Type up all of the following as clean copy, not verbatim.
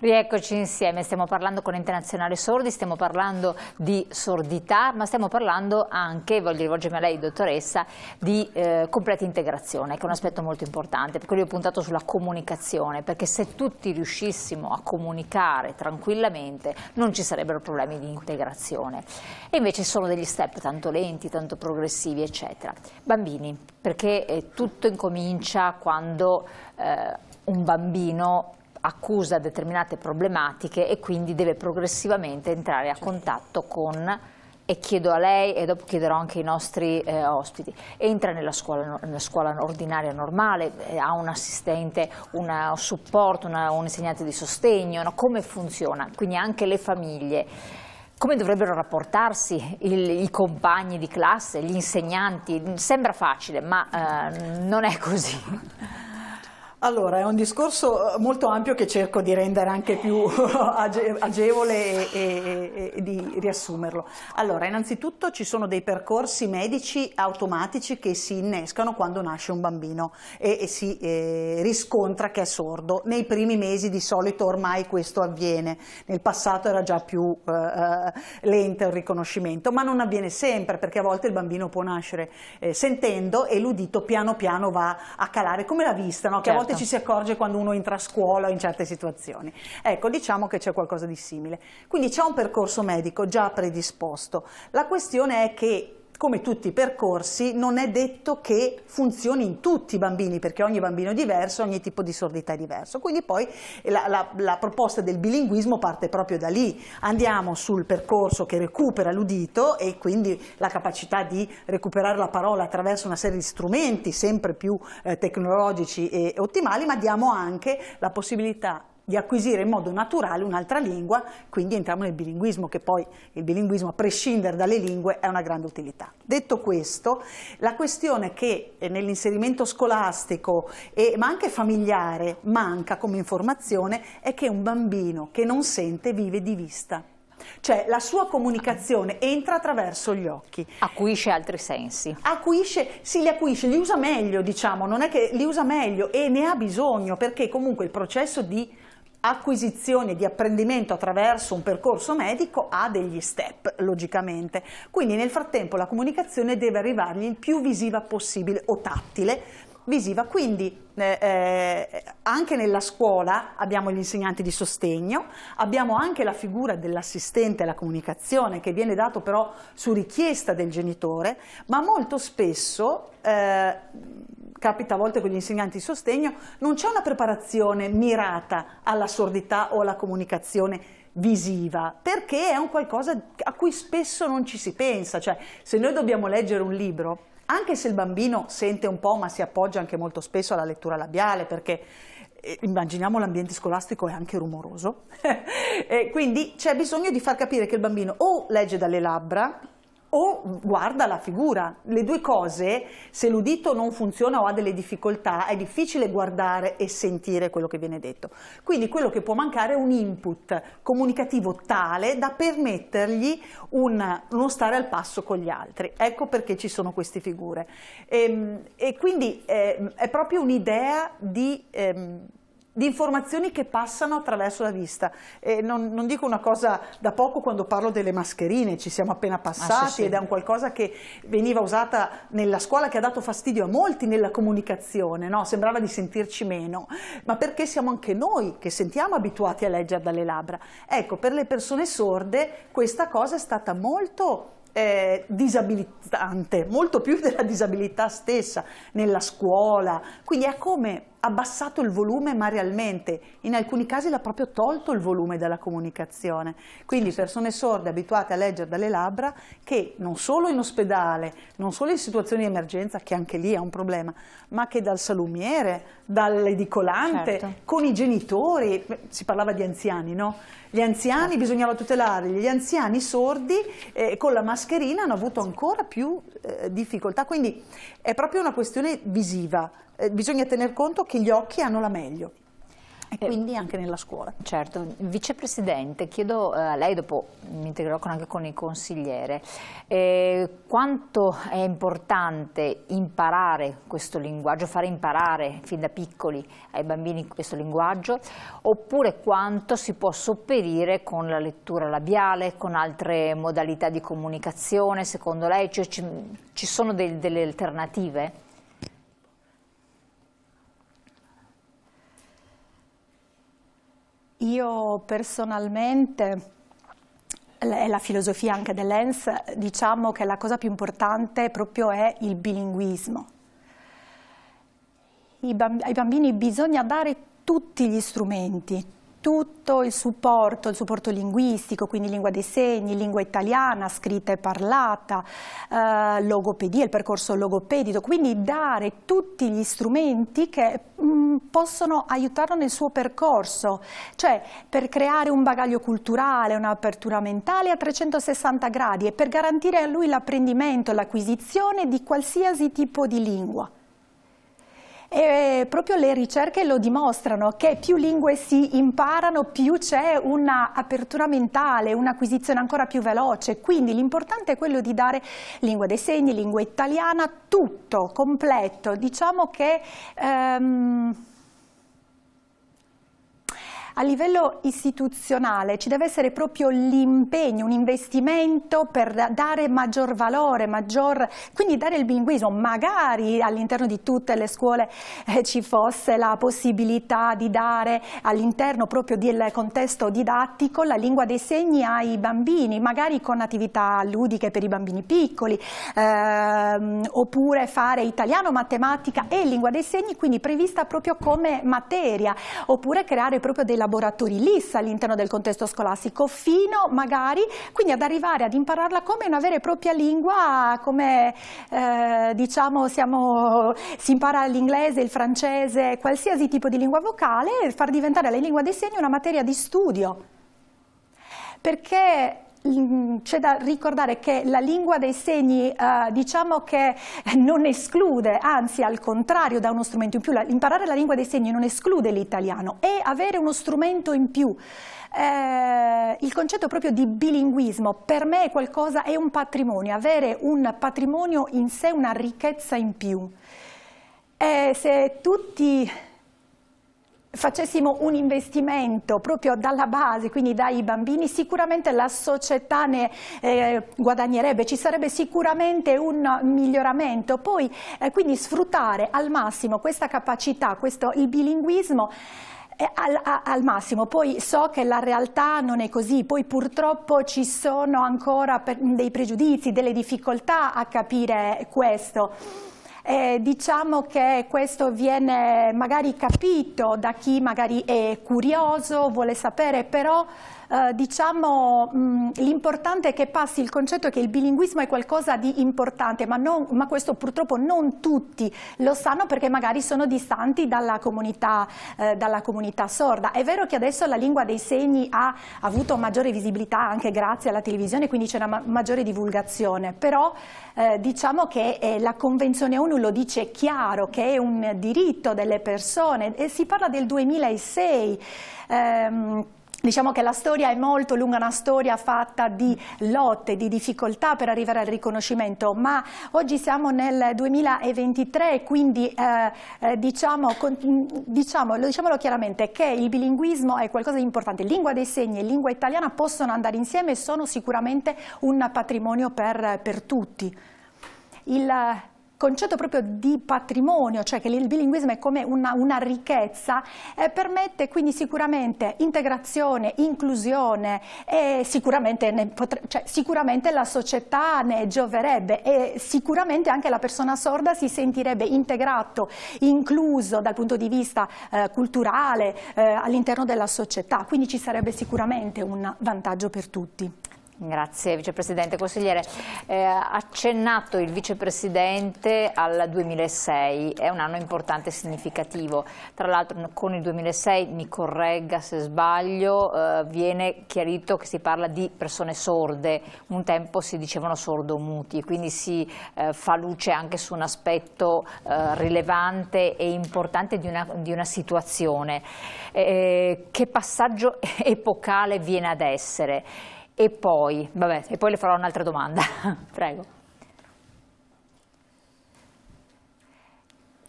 Rieccoci insieme, stiamo parlando con Internazionale Sordi, stiamo parlando di sordità, ma stiamo parlando anche, voglio rivolgermi a lei dottoressa, di completa integrazione, che è un aspetto molto importante, perché io ho puntato sulla comunicazione, perché se tutti riuscissimo a comunicare tranquillamente non ci sarebbero problemi di integrazione. E invece sono degli step tanto lenti, tanto progressivi, eccetera. Bambini, perché tutto incomincia quando un bambino accusa determinate problematiche e quindi deve progressivamente entrare a contatto con, e chiedo a lei e dopo chiederò anche ai nostri ospiti, entra nella scuola ordinaria normale, ha un assistente, un supporto, un insegnante di sostegno, no? Come funziona? Quindi anche le famiglie, come dovrebbero rapportarsi i compagni di classe, gli insegnanti? Sembra facile, ma non è così. Allora, è un discorso molto ampio che cerco di rendere anche più agevole e di riassumerlo. Allora, innanzitutto ci sono dei percorsi medici automatici che si innescano quando nasce un bambino e si riscontra che è sordo. Nei primi mesi di solito ormai questo avviene, nel passato era già più lento il riconoscimento, ma non avviene sempre, perché a volte il bambino può nascere sentendo e l'udito piano piano va a calare, come la vista, no? Che a volte ci si accorge quando uno entra a scuola o in certe situazioni. Ecco, diciamo che c'è qualcosa di simile. Quindi c'è un percorso medico già predisposto. La questione è che, come tutti i percorsi, non è detto che funzioni in tutti i bambini, perché ogni bambino è diverso, ogni tipo di sordità è diverso. Quindi poi la proposta del bilinguismo parte proprio da lì. Andiamo sul percorso che recupera l'udito e quindi la capacità di recuperare la parola attraverso una serie di strumenti sempre più tecnologici e ottimali, ma diamo anche la possibilità di acquisire in modo naturale un'altra lingua, quindi entriamo nel bilinguismo, che poi il bilinguismo, a prescindere dalle lingue, è una grande utilità. Detto questo, la questione che nell'inserimento scolastico ma anche familiare manca come informazione è che un bambino che non sente vive di vista. Cioè la sua comunicazione entra attraverso gli occhi. Acuisce altri sensi. Sì, li acuisce, li usa meglio, diciamo, non è che li usa meglio e ne ha bisogno, perché comunque il processo di acquisizione, di apprendimento attraverso un percorso medico ha degli step, logicamente. Quindi nel frattempo la comunicazione deve arrivargli il più visiva possibile o tattile, visiva, quindi anche nella scuola abbiamo gli insegnanti di sostegno, abbiamo anche la figura dell'assistente alla comunicazione che viene dato però su richiesta del genitore, ma molto spesso capita a volte con gli insegnanti di sostegno, non c'è una preparazione mirata alla sordità o alla comunicazione visiva, perché è un qualcosa a cui spesso non ci si pensa. Cioè, se noi dobbiamo leggere un libro, anche se il bambino sente un po', ma si appoggia anche molto spesso alla lettura labiale, perché immaginiamo l'ambiente scolastico è anche rumoroso, e quindi c'è bisogno di far capire che il bambino o legge dalle labbra o guarda la figura. Le due cose, se l'udito non funziona o ha delle difficoltà, è difficile guardare e sentire quello che viene detto. Quindi quello che può mancare è un input comunicativo tale da permettergli non stare al passo con gli altri. Ecco perché ci sono queste figure. E quindi è proprio un'idea di informazioni che passano attraverso la vista. Non dico una cosa da poco quando parlo delle mascherine, ci siamo appena passati, sì. Ed è un qualcosa che veniva usata nella scuola, che ha dato fastidio a molti nella comunicazione, no? Sembrava di sentirci meno, ma perché siamo anche noi che sentiamo abituati a leggere dalle labbra. Ecco, per le persone sorde questa cosa è stata molto disabilitante, molto più della disabilità stessa nella scuola, quindi è come abbassato il volume, ma realmente in alcuni casi l'ha proprio tolto il volume dalla comunicazione. Quindi persone sorde abituate a leggere dalle labbra che non solo in ospedale, non solo in situazioni di emergenza, che anche lì è un problema, ma che dal salumiere, dall'edicolante, certo, con i genitori, si parlava di anziani, no? Gli anziani, certo, bisognava tutelarli, gli anziani sordi con la mascherina hanno avuto ancora più difficoltà, quindi è proprio una questione visiva. Bisogna tener conto che gli occhi hanno la meglio. e quindi anche nella scuola. Certo, Vicepresidente, chiedo a lei, dopo mi integrerò anche con il consigliere, quanto è importante imparare questo linguaggio, fare imparare fin da piccoli ai bambini questo linguaggio, oppure quanto si può sopperire con la lettura labiale, con altre modalità di comunicazione, secondo lei? Cioè, ci sono delle alternative? Io personalmente, e la filosofia anche dell'ENS, diciamo che la cosa più importante proprio è il bilinguismo. Ai bambini bisogna dare tutti gli strumenti, tutto il supporto linguistico, quindi lingua dei segni, lingua italiana, scritta e parlata, logopedia, il percorso logopedico, quindi dare tutti gli strumenti che possono aiutarlo nel suo percorso, cioè per creare un bagaglio culturale, un'apertura mentale a 360 gradi e per garantire a lui l'apprendimento e l'acquisizione di qualsiasi tipo di lingua. E proprio le ricerche lo dimostrano, che più lingue si imparano, più c'è un'apertura mentale, un'acquisizione ancora più veloce. Quindi l'importante è quello di dare lingua dei segni, lingua italiana, tutto, completo. Diciamo che a livello istituzionale ci deve essere proprio l'impegno, un investimento per dare maggior valore, quindi dare il bilinguismo. Magari all'interno di tutte le scuole ci fosse la possibilità di dare all'interno proprio del contesto didattico la lingua dei segni ai bambini, magari con attività ludiche per i bambini piccoli, oppure fare italiano, matematica e lingua dei segni, quindi prevista proprio come materia, oppure creare proprio dei laboratori LIS all'interno del contesto scolastico, fino magari quindi ad arrivare ad impararla come una vera e propria lingua, come diciamo si impara l'inglese, il francese, qualsiasi tipo di lingua vocale, e far diventare la lingua dei segni una materia di studio. Perché c'è da ricordare che la lingua dei segni diciamo che non esclude, anzi al contrario dà uno strumento in più. Imparare la lingua dei segni non esclude l'italiano, è avere uno strumento in più. Il concetto proprio di bilinguismo per me è qualcosa, è un patrimonio, avere un patrimonio in sé, una ricchezza in più. Se tutti facessimo un investimento proprio dalla base, quindi dai bambini, sicuramente la società ne guadagnerebbe, ci sarebbe sicuramente un miglioramento. Poi quindi sfruttare al massimo questa capacità, il bilinguismo al massimo. Poi so che la realtà non è così, poi purtroppo ci sono ancora dei pregiudizi, delle difficoltà a capire questo. Diciamo che questo viene magari capito da chi magari è curioso, vuole sapere, però diciamo l'importante è che passi il concetto che il bilinguismo è qualcosa di importante, ma questo purtroppo non tutti lo sanno, perché magari sono distanti dalla comunità sorda. È vero che adesso la lingua dei segni ha avuto maggiore visibilità anche grazie alla televisione, quindi c'è una maggiore divulgazione, però diciamo che la Convenzione ONU lo dice chiaro, che è un diritto delle persone, e si parla del 2006. Diciamo che la storia è molto lunga, una storia fatta di lotte, di difficoltà per arrivare al riconoscimento, ma oggi siamo nel 2023, quindi diciamolo chiaramente che il bilinguismo è qualcosa di importante. Lingua dei segni e lingua italiana possono andare insieme e sono sicuramente un patrimonio per tutti. Il concetto proprio di patrimonio, cioè che il bilinguismo è come una ricchezza, permette quindi sicuramente integrazione, inclusione, e sicuramente, sicuramente la società ne gioverebbe, e sicuramente anche la persona sorda si sentirebbe integrato, incluso dal punto di vista culturale all'interno della società, quindi ci sarebbe sicuramente un vantaggio per tutti. Grazie Vicepresidente. Consigliere, accennato il Vicepresidente al 2006, è un anno importante e significativo. Tra l'altro con il 2006, mi corregga se sbaglio, viene chiarito che si parla di persone sorde, un tempo si dicevano sordomuti, quindi si fa luce anche su un aspetto rilevante e importante di una situazione. Che passaggio epocale viene ad essere? E poi le farò un'altra domanda, prego.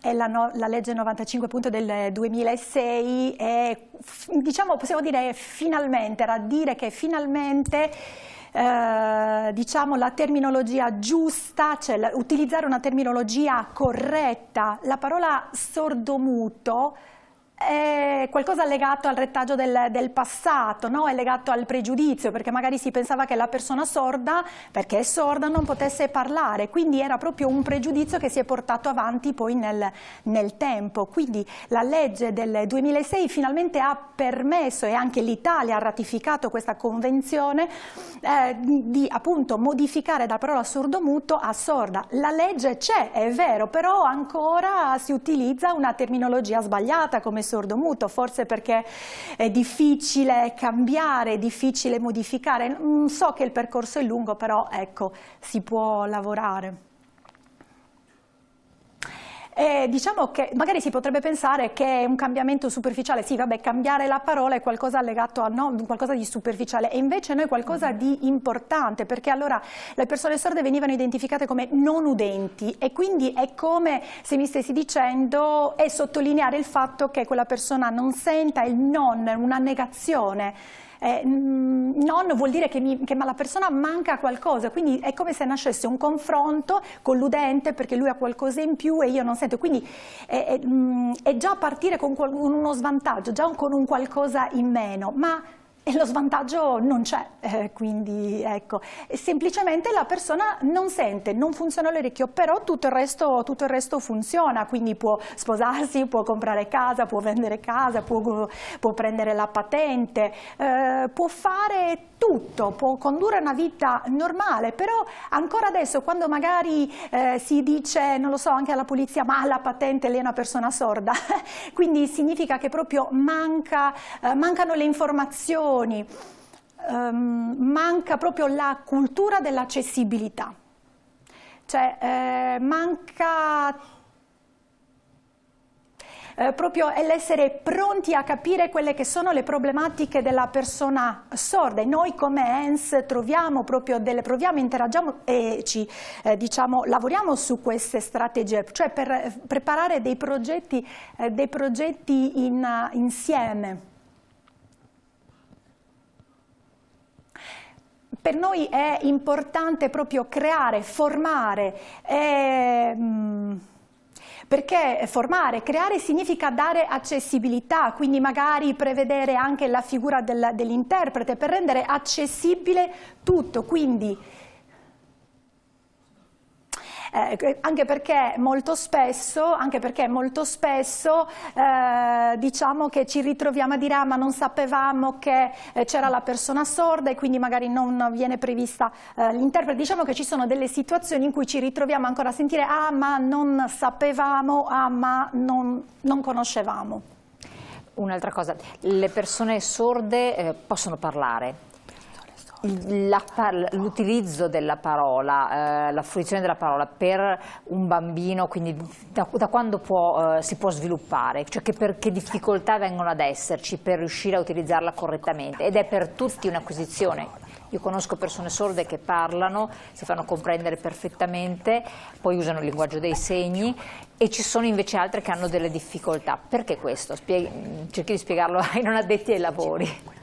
È la legge 95 appunto del 2006 e diciamo, possiamo dire finalmente, era dire che finalmente diciamo la terminologia giusta, cioè utilizzare una terminologia corretta. La parola sordomuto è qualcosa legato al retaggio del passato, no? È legato al pregiudizio, perché magari si pensava che la persona sorda, perché è sorda, non potesse parlare, quindi era proprio un pregiudizio che si è portato avanti poi nel tempo. Quindi la legge del 2006 finalmente ha permesso, e anche l'Italia ha ratificato questa convenzione, di appunto modificare da parola sordomuto a sorda. La legge c'è, è vero, però ancora si utilizza una terminologia sbagliata come sordomuto, forse perché è difficile cambiare, è difficile modificare. So che il percorso è lungo, però ecco, si può lavorare. Diciamo che magari si potrebbe pensare che è un cambiamento superficiale, sì vabbè, cambiare la parola è qualcosa legato a qualcosa di superficiale, e invece noi qualcosa di importante, perché allora le persone sorde venivano identificate come non udenti, e quindi è come se mi stessi dicendo, è sottolineare il fatto che quella persona non senta, il non, una negazione. Non vuol dire che la persona manca qualcosa, quindi è come se nascesse un confronto con l'udente, perché lui ha qualcosa in più e io non sento, quindi è già partire con uno svantaggio, già con un qualcosa in meno, ma lo svantaggio non c'è, quindi ecco, semplicemente la persona non sente, non funziona l'orecchio, però tutto il resto funziona, quindi può sposarsi, può comprare casa, può vendere casa, può prendere la patente, può fare tutto, può condurre una vita normale, però ancora adesso quando magari si dice, non lo so, anche alla polizia, ma la patente, lei è una persona sorda, quindi significa che proprio mancano le informazioni, manca proprio la cultura dell'accessibilità, cioè manca proprio l'essere pronti a capire quelle che sono le problematiche della persona sorda, e noi come ENS interagiamo e diciamo, lavoriamo su queste strategie, cioè per preparare dei progetti insieme. Per noi è importante proprio creare, formare, perché formare, creare significa dare accessibilità, quindi magari prevedere anche la figura dell'interprete per rendere accessibile tutto, quindi anche perché molto spesso diciamo che ci ritroviamo a dire ma non sapevamo che c'era la persona sorda e quindi magari non viene prevista l'interprete. Diciamo che ci sono delle situazioni in cui ci ritroviamo ancora a sentire ma non sapevamo, ma non conoscevamo. Un'altra cosa, le persone sorde possono parlare? L'utilizzo della parola, la fruizione della parola per un bambino, quindi da quando si può sviluppare, cioè che difficoltà vengono ad esserci per riuscire a utilizzarla correttamente, ed è per tutti un'acquisizione. Io conosco persone sorde che parlano, si fanno comprendere perfettamente, poi usano il linguaggio dei segni, e ci sono invece altre che hanno delle difficoltà. Perché questo? Cerchi di spiegarlo ai non addetti ai lavori.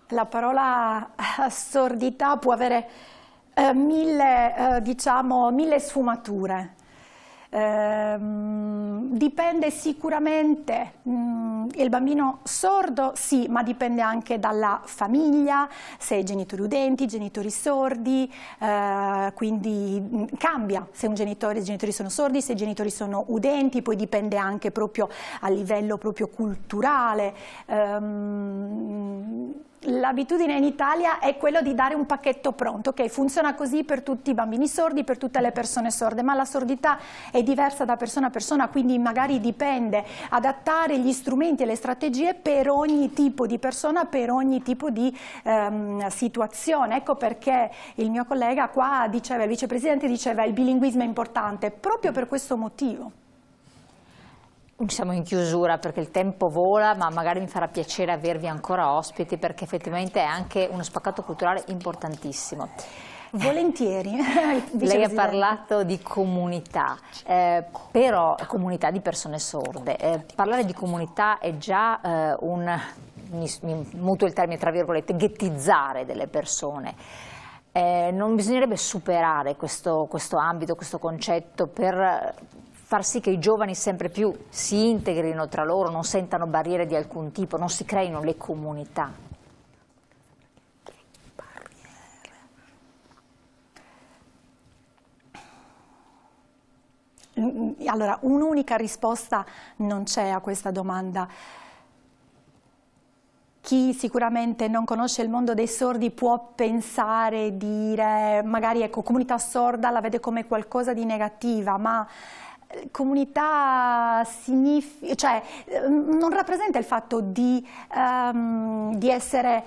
La parola sordità può avere mille sfumature. Dipende sicuramente, il bambino sordo sì, ma dipende anche dalla famiglia, se i genitori udenti, i genitori sordi, quindi cambia se i genitori sono sordi, se i genitori sono udenti, poi dipende anche proprio a livello proprio culturale. L'abitudine in Italia è quello di dare un pacchetto pronto, ok, funziona così per tutti i bambini sordi, per tutte le persone sorde, ma la sordità è diversa da persona a persona, quindi magari dipende adattare gli strumenti e le strategie per ogni tipo di persona, per ogni tipo di situazione. Ecco perché il mio collega qua diceva, il vicepresidente diceva, il bilinguismo è importante, proprio per questo motivo. Siamo in chiusura perché il tempo vola, ma magari mi farà piacere avervi ancora ospiti perché effettivamente è anche uno spaccato culturale importantissimo. Volentieri. Lei ha parlato di comunità, però comunità di persone sorde. Parlare di comunità è già mi mutuo il termine tra virgolette, ghettizzare delle persone. Non bisognerebbe superare questo ambito, questo concetto per far sì che i giovani sempre più si integrino tra loro, non sentano barriere di alcun tipo, non si creino le comunità. Allora, un'unica risposta non c'è a questa domanda. Chi sicuramente non conosce il mondo dei sordi può pensare, dire, magari ecco, comunità sorda la vede come qualcosa di negativa, ma comunità significa, cioè, non rappresenta il fatto di essere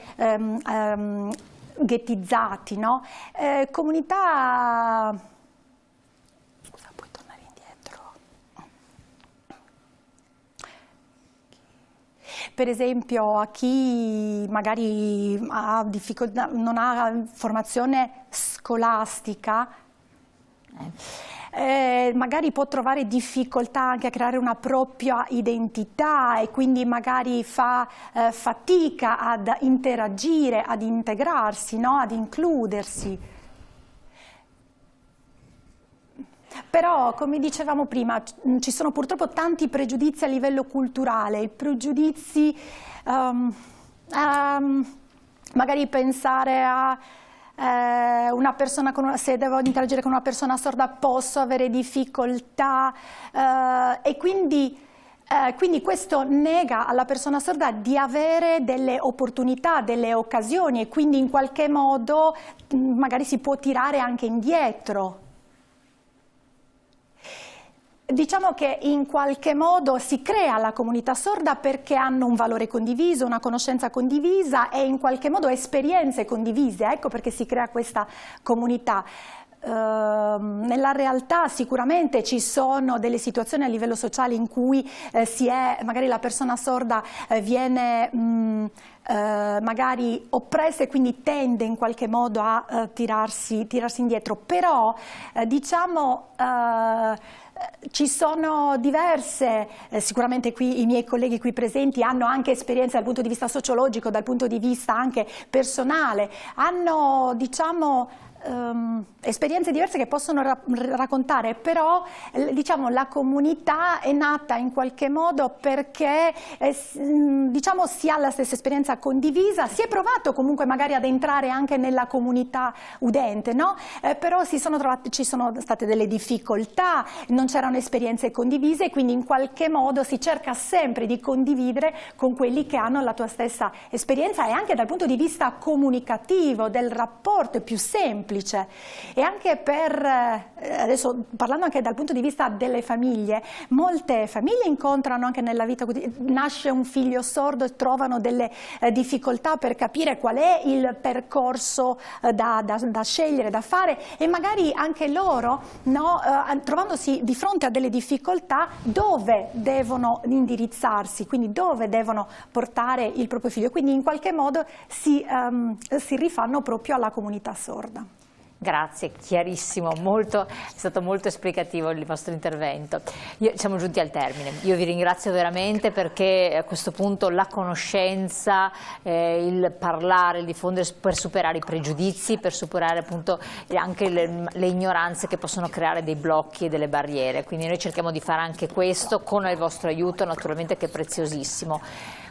ghettizzati, no? Comunità... Scusa, puoi tornare indietro? Per esempio a chi magari ha difficoltà, non ha formazione scolastica, magari può trovare difficoltà anche a creare una propria identità e quindi magari fa fatica ad interagire, ad integrarsi, no? Ad includersi. Però, come dicevamo prima, ci sono purtroppo tanti pregiudizi a livello culturale, i pregiudizi, magari pensare a una persona se devo interagire con una persona sorda posso avere difficoltà e quindi questo nega alla persona sorda di avere delle opportunità, delle occasioni e quindi in qualche modo magari si può tirare anche indietro. Diciamo che in qualche modo si crea la comunità sorda perché hanno un valore condiviso, una conoscenza condivisa e in qualche modo esperienze condivise, ecco perché si crea questa comunità. Nella realtà sicuramente ci sono delle situazioni a livello sociale in cui magari la persona sorda viene magari oppressa e quindi tende in qualche modo a tirarsi indietro, però diciamo ci sono diverse, sicuramente qui i miei colleghi qui presenti hanno anche esperienze dal punto di vista sociologico, dal punto di vista anche personale, hanno diciamo esperienze diverse che possono raccontare, però diciamo la comunità è nata in qualche modo perché diciamo si ha la stessa esperienza condivisa, si è provato comunque magari ad entrare anche nella comunità udente, no? Però ci sono state delle difficoltà, non c'erano esperienze condivise, quindi in qualche modo si cerca sempre di condividere con quelli che hanno la tua stessa esperienza e anche dal punto di vista comunicativo, del rapporto è più semplice. E anche adesso parlando anche dal punto di vista delle famiglie, molte famiglie incontrano anche nella vita quotidiana, nasce un figlio sordo e trovano delle difficoltà per capire qual è il percorso da scegliere, da fare e magari anche loro, no, trovandosi di fronte a delle difficoltà, dove devono indirizzarsi, quindi dove devono portare il proprio figlio, quindi in qualche modo si rifanno proprio alla comunità sorda. Grazie, chiarissimo, è stato molto esplicativo il vostro intervento. Siamo giunti al termine, io vi ringrazio veramente perché a questo punto la conoscenza, il parlare, il diffondere per superare i pregiudizi, per superare appunto anche le ignoranze che possono creare dei blocchi e delle barriere, quindi noi cerchiamo di fare anche questo con il vostro aiuto naturalmente, che è preziosissimo.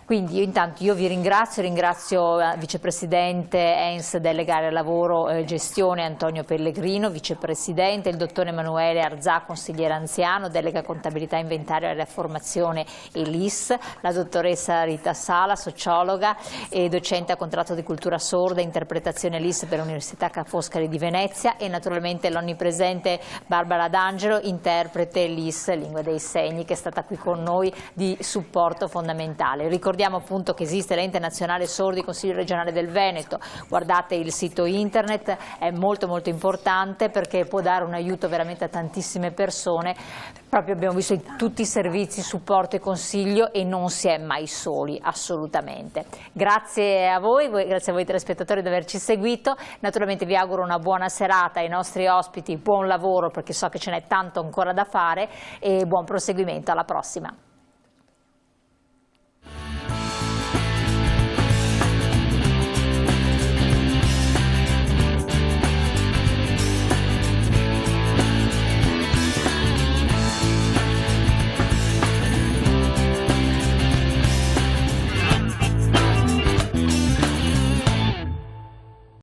Quindi io vi ringrazio Vicepresidente ENS delega al lavoro e gestione Antonio Pellegrino, Vicepresidente, il Dottor Emanuele Arzà, consigliere anziano, delega contabilità, inventario e formazione e LIS, la dottoressa Rita Sala, sociologa e docente a contratto di cultura sorda e interpretazione LIS per l'Università Ca' Foscari di Venezia, e naturalmente l'onnipresente Barbara D'Angelo, interprete LIS Lingue dei Segni, che è stata qui con noi di supporto fondamentale. Ricordiamo appunto che esiste l'Ente Nazionale Sordi, Consiglio Regionale del Veneto, guardate il sito internet, è molto importante perché può dare un aiuto veramente a tantissime persone, proprio abbiamo visto in tutti i servizi, supporto e consiglio, e non si è mai soli, assolutamente. Grazie a voi telespettatori di averci seguito, naturalmente vi auguro una buona serata, ai nostri ospiti buon lavoro perché so che ce n'è tanto ancora da fare, e buon proseguimento, alla prossima.